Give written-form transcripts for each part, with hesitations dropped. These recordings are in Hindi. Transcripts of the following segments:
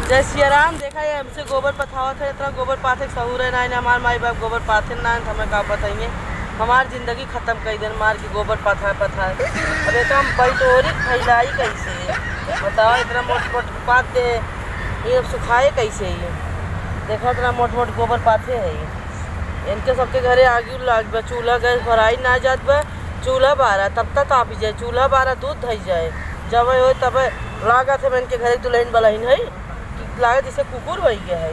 जय सिया राम। देखा है हमसे गोबर पथावत है, इतना गोबर पाथे सहूर है ना हमार माई बाप गोबर पाथे ना हमें का बताइए। हमार जिंदगी खत्म कर दिन मार के गोबर पथा अब तो हम बैटोरी फैलाई कैसे बताओ। इतना मोट पात दे ये सुखाए कैसे ये देखा इतना मोट गोबर पाथे है ये। इनके सबके घरे आगे लाग चूल्हा गैस भराई ना जात बा, चूल्हा बारा तब तक आप जाए, चूल्हा बारा दूध धई जाए जब हो तब लागत है। इनके घरे दुल्हन बलहीन है लागत जैसे कुकुर बही गया है।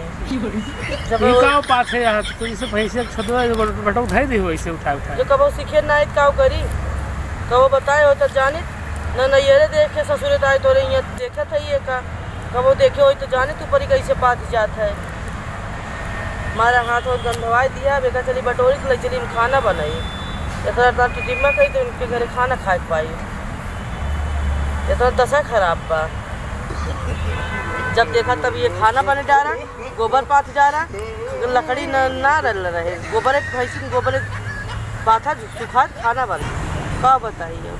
जब काव पाथे यहाँ तो इसे भैंसे छदवा बटो उठाई दी वैसे उठा जो कबो सीखे ना काव करी कबो बताए हो तो जाने न नैयरे देखे ससुरे ताए तोरे यहाँ देखा था ये का कबो देखे हो तो जाने तू परी कैसे पाथ जात है। हमारा हाथ और गंधवाई दिया बेटा चली बटोरी तो लग चली खाना बनाई इतना टिटिम्मा कही तो उनके घरे खाना खा पाई। इतना दशा खराब बा। जब देखा तब ये खाना बने जा रहा गोबर पाथ जा रहा लकड़ी ना रहे गोबर एक भैंसी गोबर एक पाथा सुखा खाना बने का बताइए।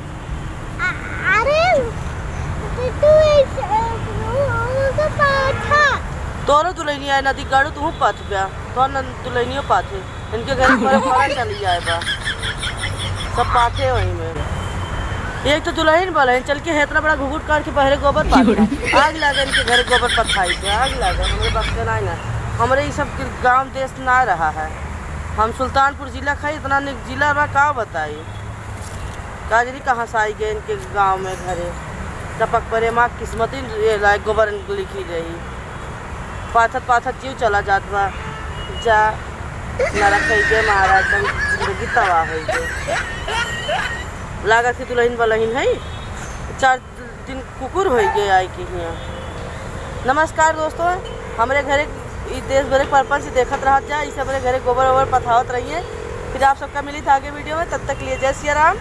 तोरो दुल्हनी आए नदी गाड़ू तू पाथ गया तो दुल्हनियों पाथे इनके घर पर चली जाए बा सब पाथे वहीं में। एक तो दुल्हन बलहन चल के है इतना बड़ा घुघुट काट के पहले गोबर पाथ आग लगा इनके घर गोबर पथाई थे आग लगा हमारे बख्ते ना ना हमारे ये सब गांव देश ना रहा है। हम सुल्तानपुर जिला खाई इतना जिला बा का बताइए काजरी कहाँ से आई गए इनके गांव में घरे टपक परे माँ किस्मत ही लायक गोबर लिखी रही पाथत क्यों चला जात बा जा न रखे गए महाराज जिंदगी तबाह हो गई। लागत की दुल्हन बलहीन है 4 दिन कुकुर हो गए आई के यहाँ। नमस्कार दोस्तों, हमारे घरे देश भरे पर्पज से देखत रह जाए इसे हमारे घरे गोबर वोबर पथावत रही है। फिर आप सबका मिली था आगे वीडियो में, तब तक लिए जय सिया राम।